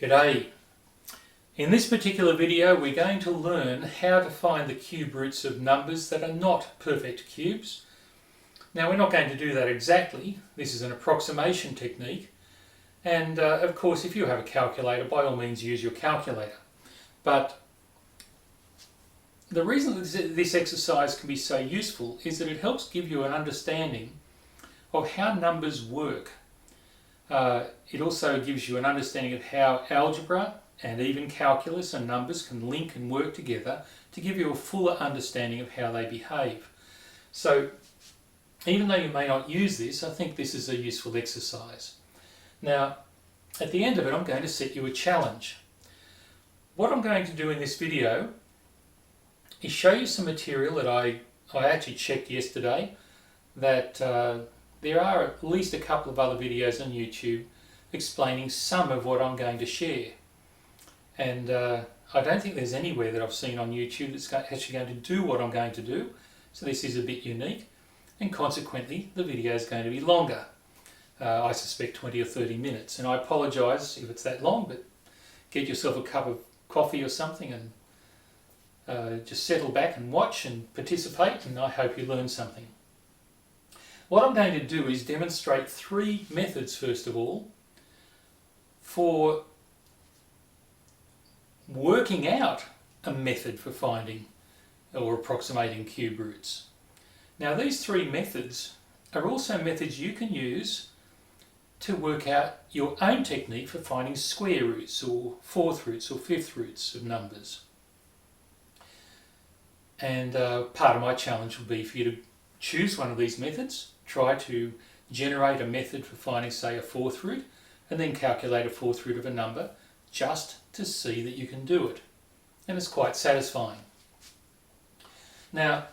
G'day. In this particular video we're going to learn how to find the cube roots of numbers that are not perfect cubes. Now we're not going to do that exactly. This is an approximation technique, and of course if you have a calculator, by all means use your calculator. But the reason that this exercise can be so useful is that it helps give you an understanding of how numbers work. It also gives you an understanding of how algebra and even calculus and numbers can link and work together to give you a fuller understanding of how they behave. So even though you may not use this, I think this is a useful exercise. Now at the end of it I'm going to set you a challenge. What I'm going to do in this video is show you some material that I actually checked yesterday, that there are at least a couple of other videos on YouTube explaining some of what I'm going to share. And I don't think there's anywhere that I've seen on YouTube that's actually going to do what I'm going to do. So this is a bit unique, and consequently the video is going to be longer. I suspect 20 or 30 minutes, and I apologise if it's that long, but get yourself a cup of coffee or something and just settle back and watch and participate, and I hope you learn something. What I'm going to do is demonstrate three methods, first of all, for working out a method for finding or approximating cube roots. Now these three methods are also methods you can use to work out your own technique for finding square roots or fourth roots or fifth roots of numbers. And part of my challenge will be for you to choose one of these methods, try to generate a method for finding, say, a fourth root, and then calculate a fourth root of a number just to see that you can do it. And it's quite satisfying. Now,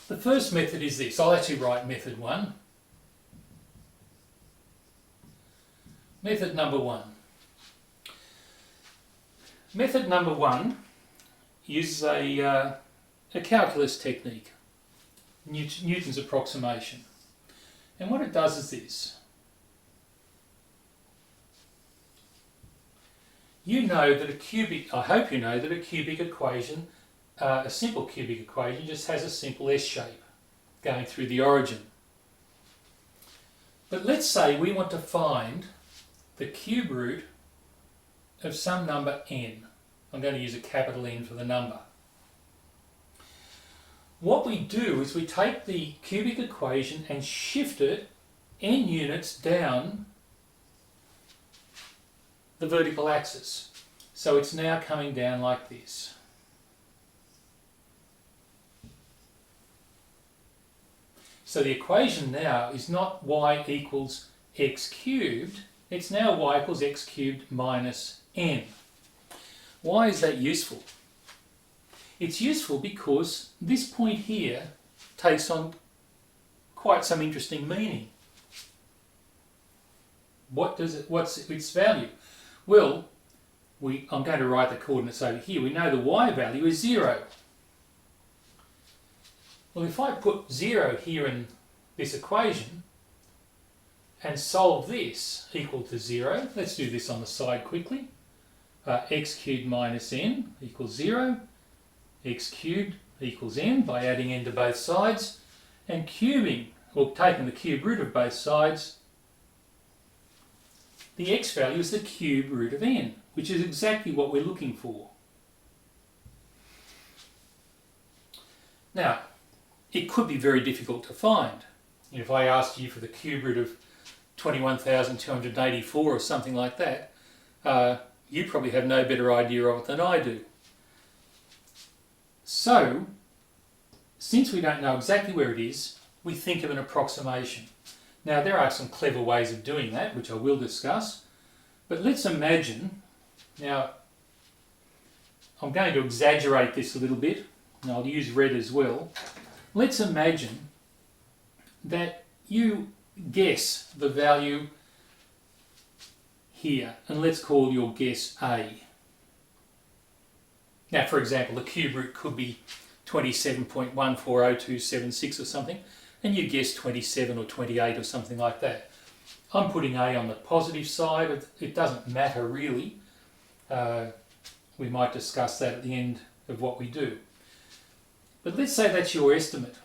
the first method is this. I'll actually write method one. Method number one. Method number one uses a calculus technique, Newton's approximation. And what it does is this. You know that I hope you know that a cubic equation, a simple cubic equation, just has a simple S shape going through the origin. But let's say we want to find the cube root of some number n. I'm going to use a capital N for the number. What we do is we take the cubic equation and shift it n units down the vertical axis. So it's now coming down like this. So the equation now is not y equals x cubed, it's now y equals x cubed minus n. Why is that useful? It's useful because this point here takes on quite some interesting meaning. What's its value? Well, I'm going to write the coordinates over here. We know the y value is 0. Well, if I put 0 here in this equation and solve this equal to 0, let's do this on the side quickly. X cubed minus n equals 0. X cubed equals n by adding n to both sides, and cubing, or taking the cube root of both sides, the x value is the cube root of n, which is exactly what we're looking for. Now, it could be very difficult to find. If I asked you for the cube root of 21,284 or something like that, you probably have no better idea of it than I do. So, since we don't know exactly where it is, we think of an approximation. Now there are some clever ways of doing that, which I will discuss, but let's imagine, now I'm going to exaggerate this a little bit, and I'll use red as well. Let's imagine that you guess the value here, and let's call your guess A. Now, for example, the cube root could be 27.140276 or something, and you guess 27 or 28 or something like that. I'm putting A on the positive side. It doesn't matter really. We might discuss that at the end of what we do. But let's say that's your estimate.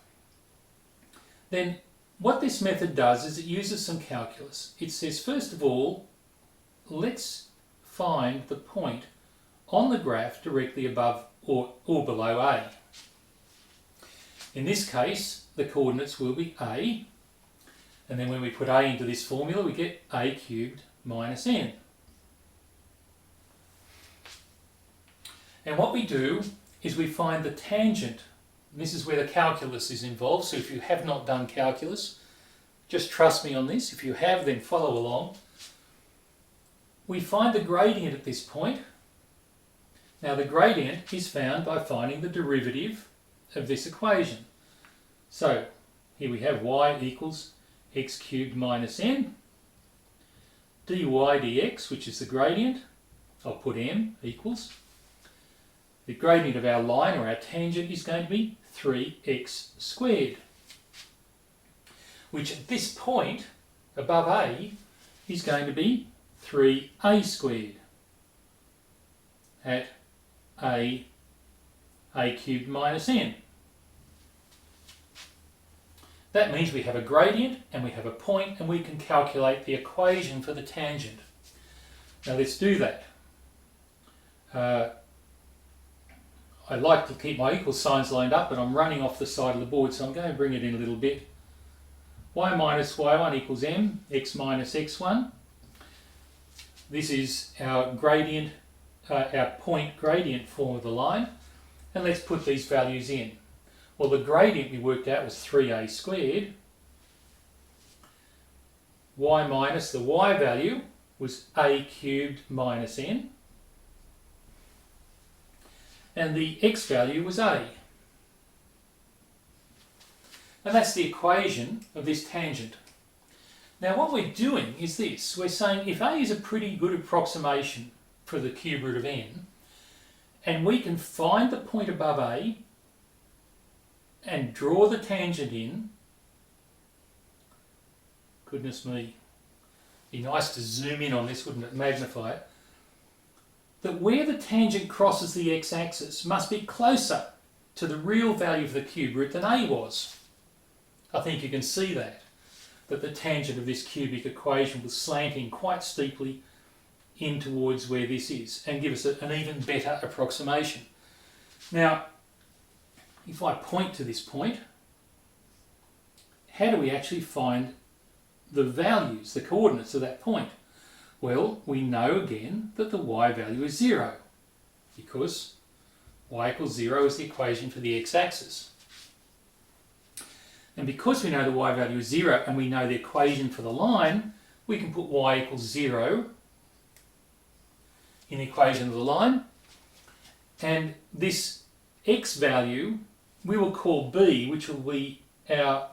Then what this method does is it uses some calculus. It says, first of all, let's find the point on the graph directly above or below A. In this case, the coordinates will be A, and then when we put A into this formula, we get A cubed minus n. And what we do is we find the tangent. This is where the calculus is involved, so if you have not done calculus, just trust me on this. If you have, then follow along. We find the gradient at this point. Now the gradient is found by finding the derivative of this equation. So here we have y equals x cubed minus n, dy dx, which is the gradient, I'll put m, equals, the gradient of our line or our tangent is going to be 3x squared, which at this point above A is going to be 3a squared at a cubed minus n. That means we have a gradient and we have a point and we can calculate the equation for the tangent. Now let's do that. I like to keep my equal signs lined up, but I'm running off the side of the board, so I'm going to bring it in a little bit. Y minus y1 equals m, x minus x1. This is our gradient, our point gradient form of the line, and let's put these values in. Well, the gradient we worked out was 3a squared. Y minus the y value was a cubed minus n. And the x value was a. And that's the equation of this tangent. Now what we're doing is this. We're saying if a is a pretty good approximation for the cube root of n, and we can find the point above a and draw the tangent in, goodness me, be nice to zoom in on this, wouldn't it, magnify it, that where the tangent crosses the x-axis must be closer to the real value of the cube root than a was. I think you can see that the tangent of this cubic equation will slant in quite steeply in towards where this is and give us an even better approximation. Now, if I point to this point, how do we actually find the values, the coordinates of that point? Well, we know again that the y value is 0 because y equals 0 is the equation for the x-axis. And because we know the y value is 0 and we know the equation for the line, we can put y equals 0 in the equation of the line. And this x value we will call b, which will be our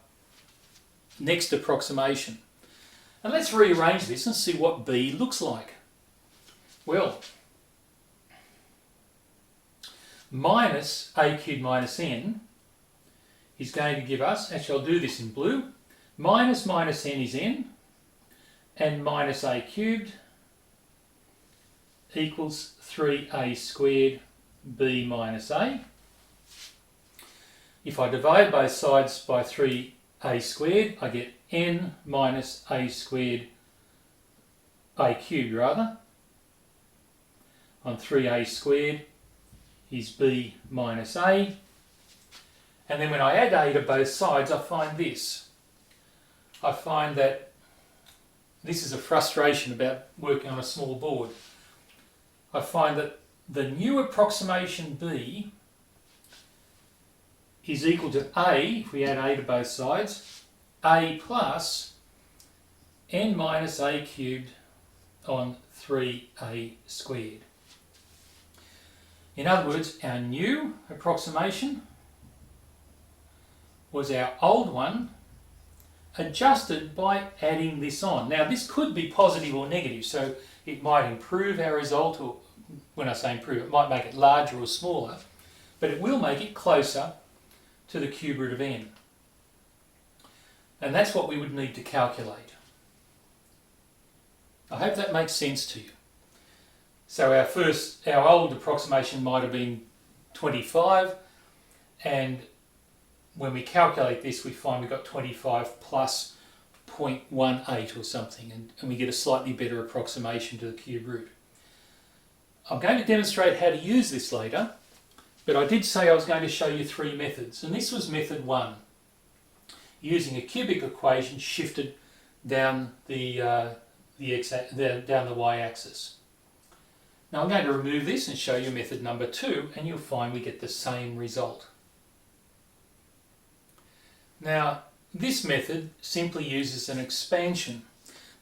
next approximation. And let's rearrange this and see what b looks like. Well, minus a cubed minus n is going to give us, actually I'll do this in blue, minus n is n, and minus a cubed equals 3a squared b minus a. If I divide both sides by 3a squared, I get n minus a squared, a cubed rather, on 3a squared is b minus a. And then when I add a to both sides, I find this. I find that this is a frustration about working on a small board. I find that the new approximation b is equal to a, if we add a to both sides, a plus n minus a cubed on 3a squared. In other words, our new approximation was our old one adjusted by adding this on. Now this could be positive or negative, so it might improve our result, or when I say improve, it might make it larger or smaller, but it will make it closer to the cube root of n. And that's what we would need to calculate. I hope that makes sense to you. So our old approximation might have been 25, and when we calculate this, we find we've got 25 plus 0.18 or something, and we get a slightly better approximation to the cube root. I'm going to demonstrate how to use this later, but I did say I was going to show you three methods, and this was method one, using a cubic equation shifted down the y-axis. Now I'm going to remove this and show you method number two, and you'll find we get the same result. Now this method simply uses an expansion,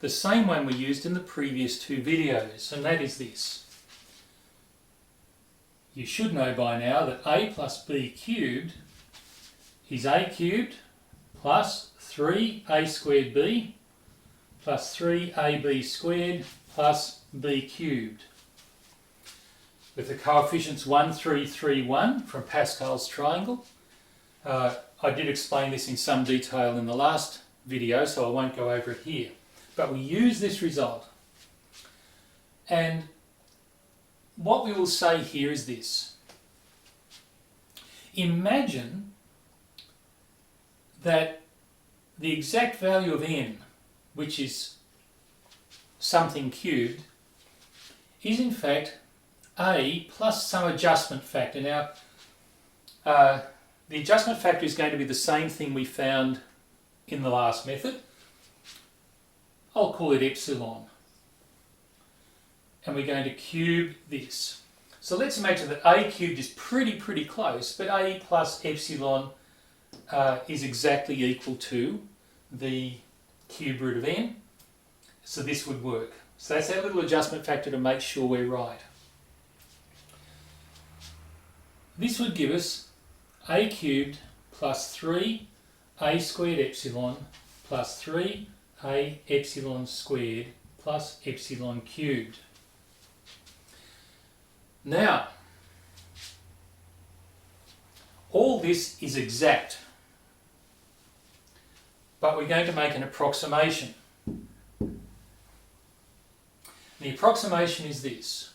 the same one we used in the previous two videos, and that is this. You should know by now that a plus b cubed is a cubed plus 3a squared b plus 3ab squared plus b cubed. With the coefficients 1, 3, 3, 1 from Pascal's triangle. I did explain this in some detail in the last video, so I won't go over it here. But we use this result. And what we will say here is this. Imagine that the exact value of n, which is something cubed, is in fact a plus some adjustment factor. Now, the adjustment factor is going to be the same thing we found in the last method. I'll call it epsilon. And we're going to cube this. So let's imagine that a cubed is pretty close, but a plus epsilon is exactly equal to the cube root of n. So this would work. So that's our little adjustment factor to make sure we're right. This would give us a cubed plus 3a squared epsilon plus 3a epsilon squared plus epsilon cubed. Now, all this is exact, but we're going to make an approximation. The approximation is this.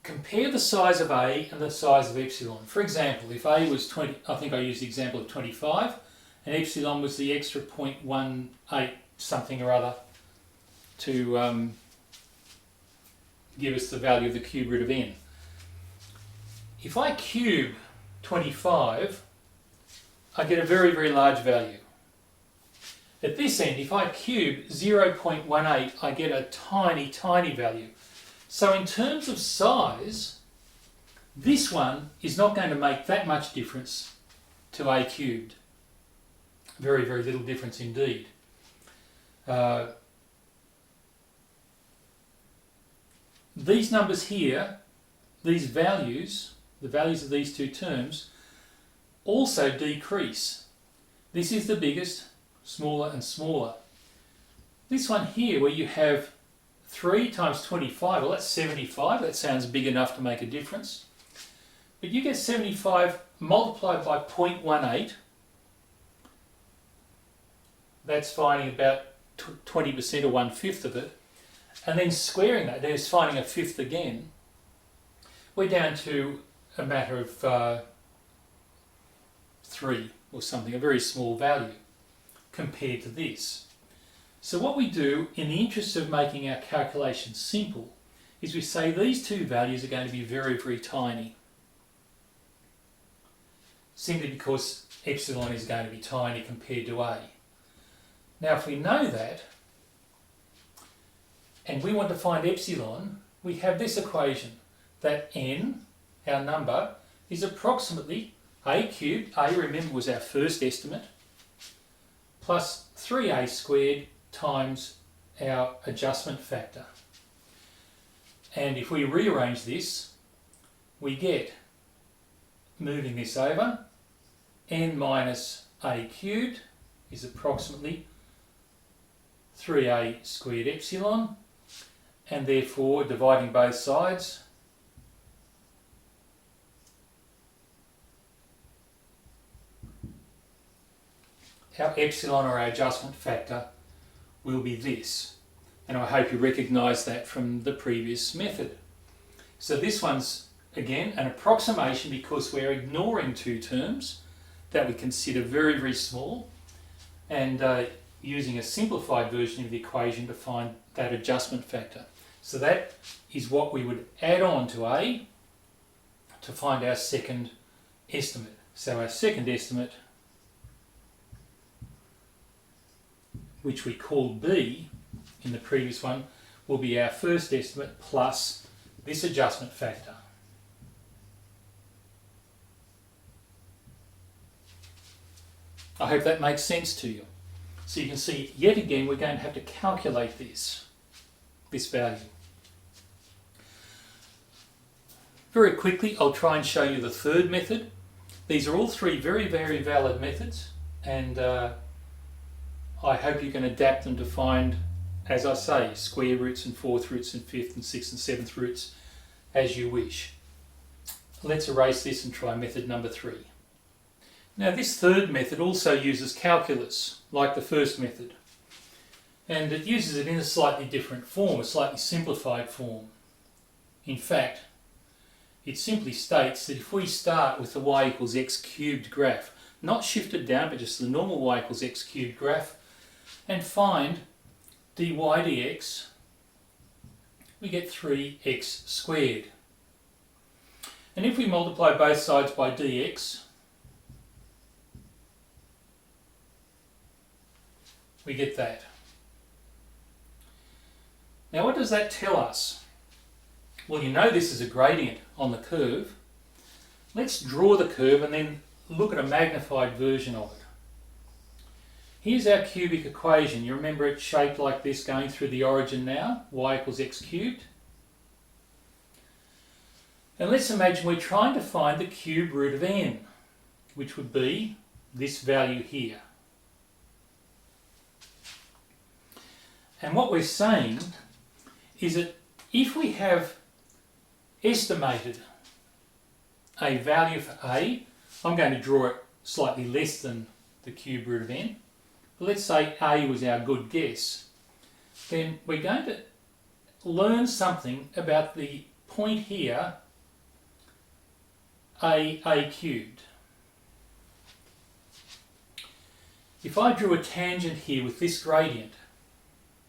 Compare the size of A and the size of epsilon. For example, if A was 20, I think I used the example of 25, and epsilon was the extra 0.18 something or other to give us the value of the cube root of n. If I cube 25, I get a very large value. At this end, if I cube 0.18, I get a tiny value. So in terms of size, this one is not going to make that much difference to a cubed. Very little difference indeed. These numbers here, these values, the values of these two terms, also decrease. This is the biggest, smaller and smaller. This one here, where you have 3 times 25, well that's 75, that sounds big enough to make a difference. But you get 75 multiplied by 0.18, that's finding about 20% or 1/5 of it, and then squaring that, there's finding a fifth again. We're down to a matter of 3 or something, a very small value compared to this. So what we do, in the interest of making our calculations simple, is we say these two values are going to be very tiny. Simply because epsilon is going to be tiny compared to A. Now if we know that, and we want to find epsilon, we have this equation, that n, our number, is approximately a cubed, a remember was our first estimate, plus 3a squared times our adjustment factor. And if we rearrange this, we get, moving this over, n minus a cubed is approximately 3a squared epsilon, and therefore dividing both sides, our epsilon or our adjustment factor will be this, And I hope you recognise that from the previous method. So this one's, again, an approximation because we're ignoring two terms that we consider very, very small and using a simplified version of the equation to find that adjustment factor. So that is what we would add on to A to find our second estimate. So our second estimate, which we called B in the previous one, will be our first estimate plus this adjustment factor. I hope that makes sense to you. So you can see, yet again, we're going to have to calculate this value. Very quickly, I'll try and show you the third method. These are all three very, very valid methods, and I hope you can adapt them to find, as I say, square roots and fourth roots and fifth and sixth and seventh roots as you wish. Let's erase this and try method number 3. Now this third method also uses calculus, like the first method, and it uses it in a slightly different form, a slightly simplified form. In fact, it simply states that if we start with the y equals x cubed graph, not shifted down but just the normal y equals x cubed graph, and find dy dx, we get 3x squared. And if we multiply both sides by dx, we get that. Now what does that tell us? Well, you know this is a gradient on the curve. Let's draw the curve and then look at a magnified version of it. Here's our cubic equation. You remember it's shaped like this going through the origin now, y equals x cubed. And let's imagine we're trying to find the cube root of n, which would be this value here. And what we're saying is that if we have estimated a value for a, I'm going to draw it slightly less than the cube root of n, but let's say a was our good guess, then we're going to learn something about the point here, a cubed. If I drew a tangent here with this gradient,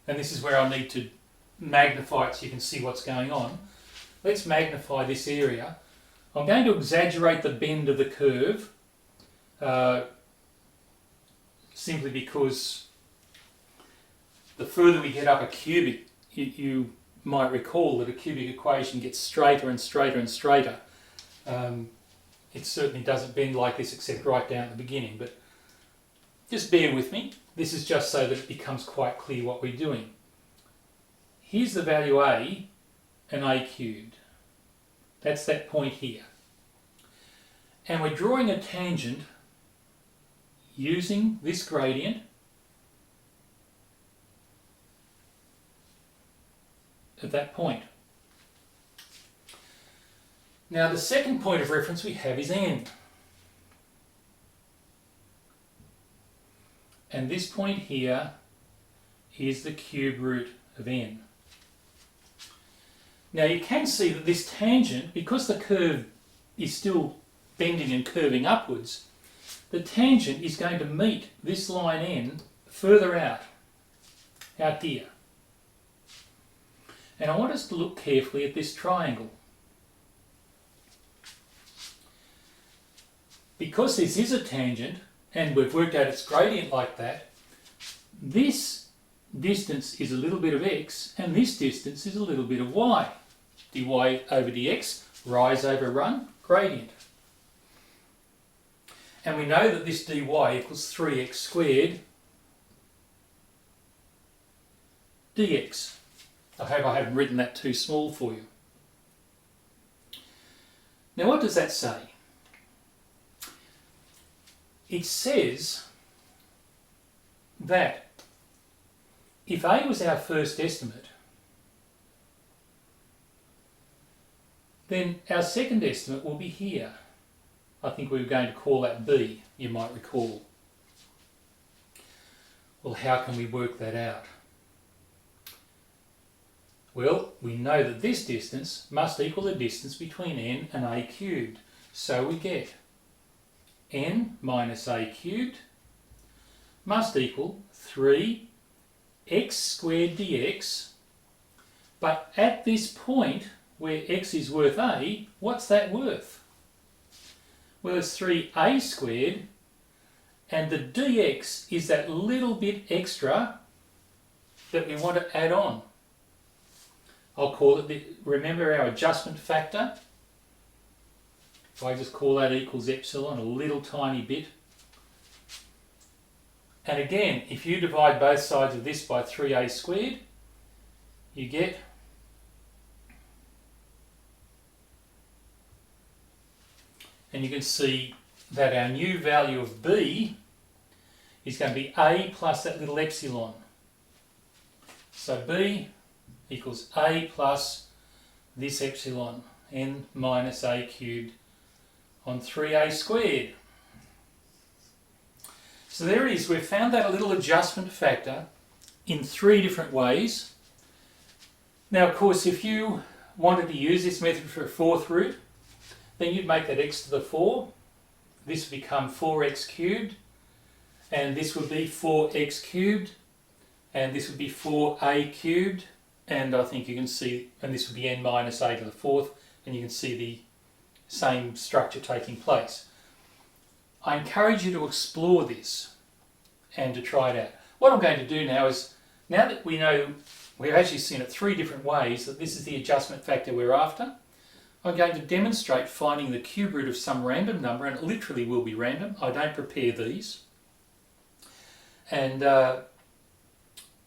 and this is where I need to magnify it so you can see what's going on. Let's magnify this area. I'm going to exaggerate the bend of the curve simply because the further we get up a cubic, you might recall that a cubic equation gets straighter and straighter and straighter. It certainly doesn't bend like this except right down at the beginning, but just bear with me. This is just so that it becomes quite clear what we're doing. Here's the value a and a cubed. That's that point here. And we're drawing a tangent using this gradient at that point. Now the second point of reference we have is n. And this point here is the cube root of n. Now you can see that this tangent, because the curve is still bending and curving upwards, the tangent is going to meet this line n further out here. And I want us to look carefully at this triangle. Because this is a tangent, and we've worked out its gradient like that, this distance is a little bit of x, and this distance is a little bit of y. dy over dx, rise over run, gradient. And we know that this dy equals 3x squared dx. I hope I haven't written that too small for you. Now what does that say? It says that if a was our first estimate, then our second estimate will be here. I think we were going to call that b, you might recall. Well, how can we work that out? Well, we know that this distance must equal the distance between n and a cubed. So we get n minus a cubed must equal 3x squared dx. But at this point where x is worth a, what's that worth? Well, it's 3a squared, and the dx is that little bit extra that we want to add on. I'll call it, remember our adjustment factor? If I just call that equals epsilon, a little tiny bit. And again, if you divide both sides of this by 3a squared, you get and you can see that our new value of b is going to be a plus that little epsilon. So b equals a plus this epsilon, n minus a cubed on 3a squared. So there it is, we've found that little adjustment factor in 3 different ways. Now, of course, if you wanted to use this method for a 4th root, then you'd make that x to the 4. This would become 4x cubed, and this would be 4x cubed, and this would be 4a cubed, and I think you can see, and this would be n minus a to the 4th, and you can see the same structure taking place. I encourage you to explore this and to try it out. What I'm going to do now is, now that we know, we've actually seen it 3 different ways that this is the adjustment factor we're after, I'm going to demonstrate finding the cube root of some random number, and it literally will be random. I don't prepare these. And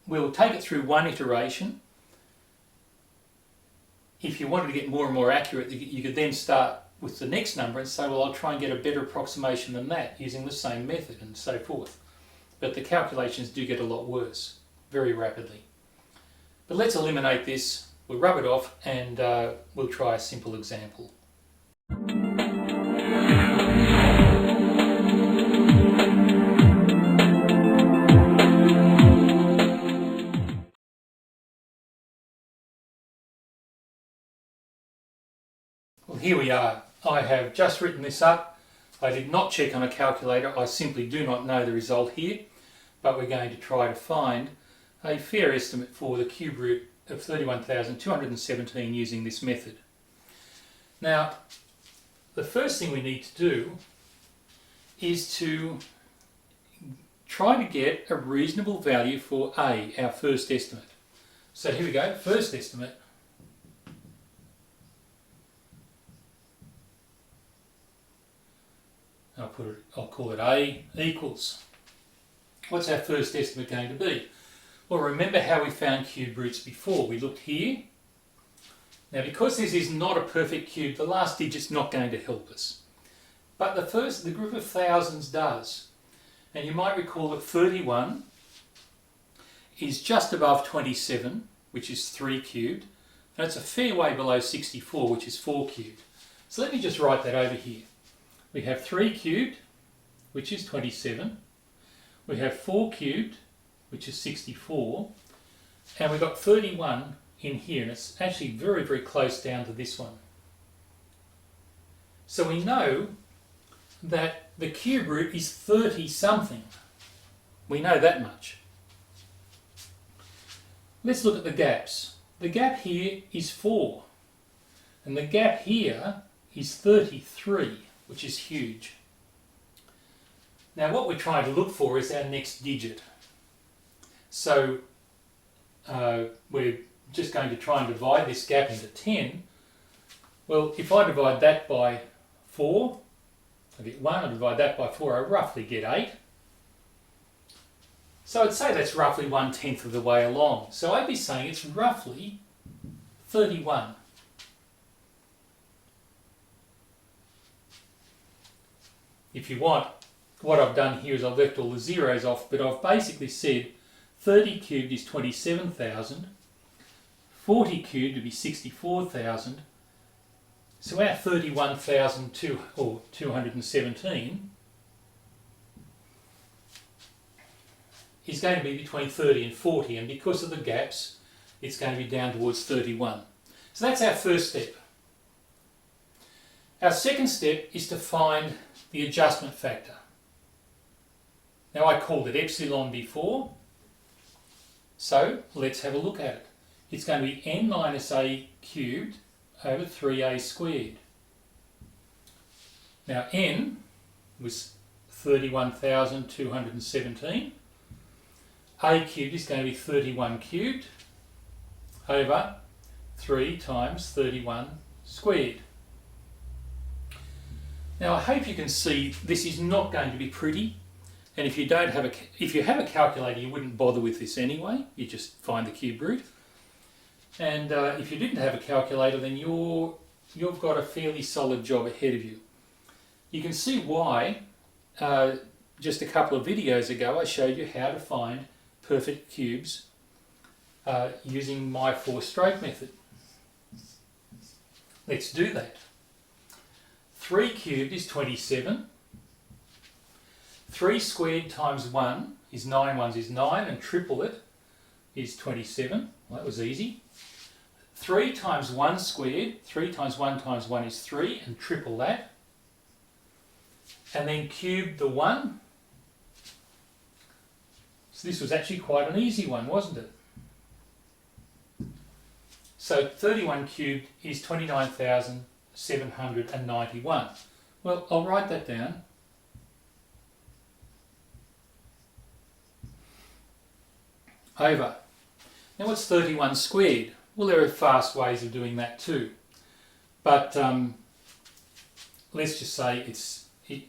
we'll take it through 1 iteration. If you wanted to get more and more accurate, you could then start with the next number and say, well, I'll try and get a better approximation than that using the same method and so forth. But the calculations do get a lot worse very rapidly. But let's eliminate this, we'll rub it off, and we'll try a simple example. Well, here we are. I have just written this up. I did not check on a calculator. I simply do not know the result here, but we're going to try to find a fair estimate for the cube root of 31,217 using this method. Now, the first thing we need to do is to try to get a reasonable value for a, our first estimate. So here we go, first estimate. I'll call it a equals. What's our first estimate going to be? Well, remember how we found cube roots before. We looked here. Now, because this is not a perfect cube, the last digit's not going to help us. But the group of thousands does. And you might recall that 31 is just above 27, which is 3 cubed. And it's a fair way below 64, which is 4 cubed. So let me just write that over here. We have 3 cubed, which is 27. We have 4 cubed, which is 64. And we've got 31 in here, and it's actually very, very close down to this one. So we know that the cube root is 30 something. We know that much. Let's look at the gaps. The gap here is 4, and the gap here is 33, which is huge. Now what we're trying to look for is our next digit. So we're just going to try and divide this gap into 10. Well, if I divide that by 4, I get 1, I divide that by 4, I roughly get 8. So I'd say that's roughly 1/10 of the way along. So I'd be saying it's roughly 31. If you want, what I've done here is I've left all the zeros off, but I've basically said 30 cubed is 27,000, 40 cubed would be 64,000, so our 31,217 is going to be between 30 and 40, and because of the gaps, it's going to be down towards 31. So that's our first step. Our second step is to find the adjustment factor. Now I called it epsilon before, so let's have a look at it. It's going to be n minus a cubed over 3a squared. Now n was 31,217. A cubed is going to be 31 cubed over 3 times 31 squared. Now I hope you can see this is not going to be pretty, and if you have a calculator you wouldn't bother with this anyway, you just find the cube root. And if you didn't have a calculator, then you've got a fairly solid job ahead of you. You can see why just a couple of videos ago I showed you how to find perfect cubes using my 4-stroke method. Let's do that. 3 cubed is 27. 3 squared times 1 is 9 ones is 9, and triple it is 27. Well, that was easy. 3 times 1 squared, 3 times 1 times 1 is 3, and triple that. And then cube the 1. So this was actually quite an easy one, wasn't it? So 31 cubed is 29,791. Well, I'll write that down. Over. Now what's 31 squared? Well, there are fast ways of doing that too. But let's just say in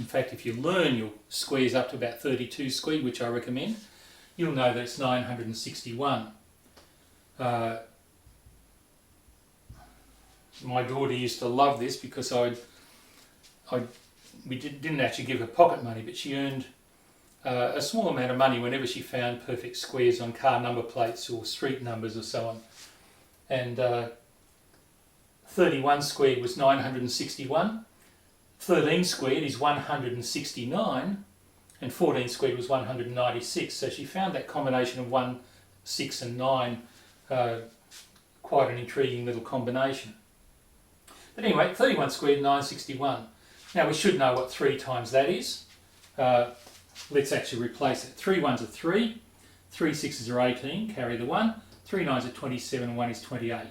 fact, if you learn your squares up to about 32 squared, which I recommend, you'll know that it's 961. My daughter used to love this because we didn't actually give her pocket money, but she earned a small amount of money whenever she found perfect squares on car number plates or street numbers or so on. And 31 squared was 961, 13 squared is 169, and 14 squared was 196. So she found that combination of 1, 6 and 9 quite an intriguing little combination. But anyway, 31 squared, 961. Now we should know what 3 times that is. Let's actually replace it. 3 ones are 3, 3 sixes are 18, carry the 1, 3 nines are 27, and 1 is 28.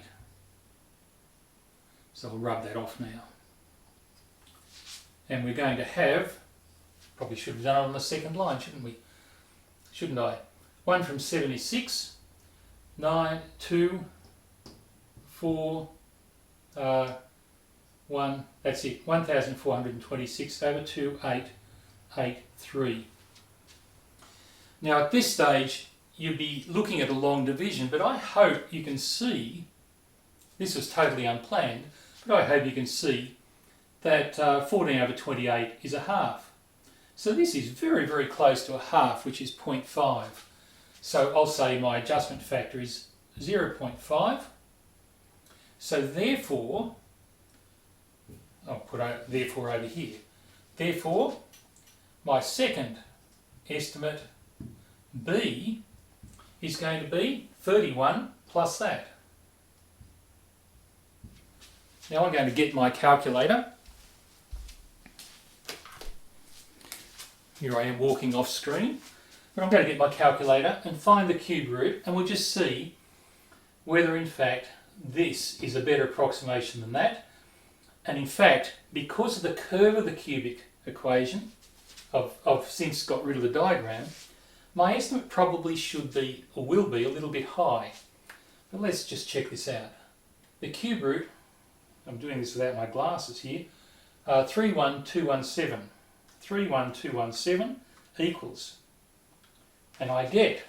So I'll rub that off now. And we're going to have, probably should have done it on the second line, shouldn't we? Shouldn't I? 1 from 76, 9, 2, 4, 1, that's it, 1,426 over 2, 8, 8, 3. Now at this stage you'd be looking at a long division, but I hope you can see, this was totally unplanned, but I hope you can see that 14 over 28 is a half. So this is very, very close to a half, which is 0.5. So I'll say my adjustment factor is 0.5. So therefore, I'll put therefore over here. Therefore, my second estimate B is going to be 31 plus that. Now I'm going to get my calculator. Here I am walking off screen. But I'm going to get my calculator and find the cube root, and we'll just see whether in fact this is a better approximation than that. And in fact, because of the curve of the cubic equation, I've since got rid of the diagram, my estimate probably should be, or will be, a little bit high. But let's just check this out. The cube root, I'm doing this without my glasses here, 31217. 31217 equals, and I get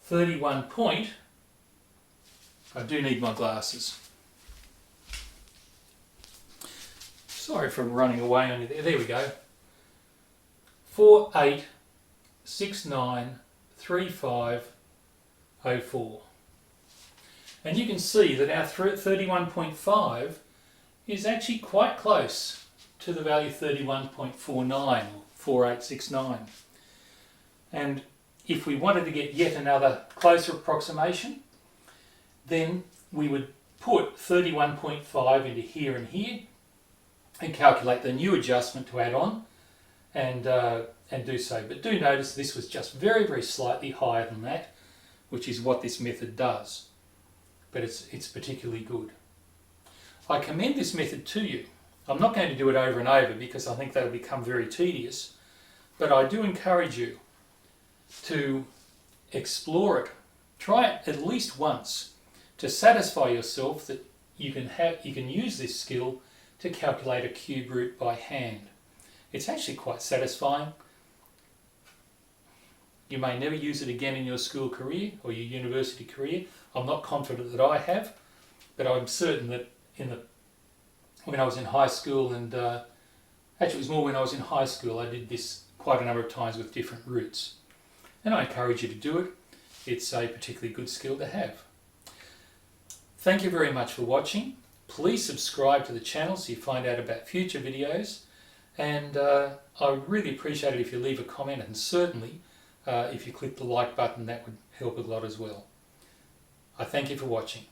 31 point, I do need my glasses. Sorry for running away on you there. There we go. 48693504. And you can see that our 31.5 is actually quite close to the value 31.49 or 4869. And if we wanted to get yet another closer approximation, then we would put 31.5 into here and here and calculate the new adjustment to add on and do so. But do notice this was just very, very slightly higher than that, which is what this method does. But it's particularly good. I commend this method to you. I'm not going to do it over and over because I think that'll become very tedious, but I do encourage you to explore it. Try it at least once to satisfy yourself that you can use this skill to calculate a cube root by hand. It's actually quite satisfying. You may never use it again in your school career or your university career. I'm not confident that I have, but I'm certain that when I was in high school, and actually it was more when I was in high school, I did this quite a number of times with different roots. And I encourage you to do it. It's a particularly good skill to have. Thank you very much for watching. Please subscribe to the channel so you find out about future videos. And I would really appreciate it if you leave a comment, and certainly if you click the like button, that would help a lot as well. I thank you for watching.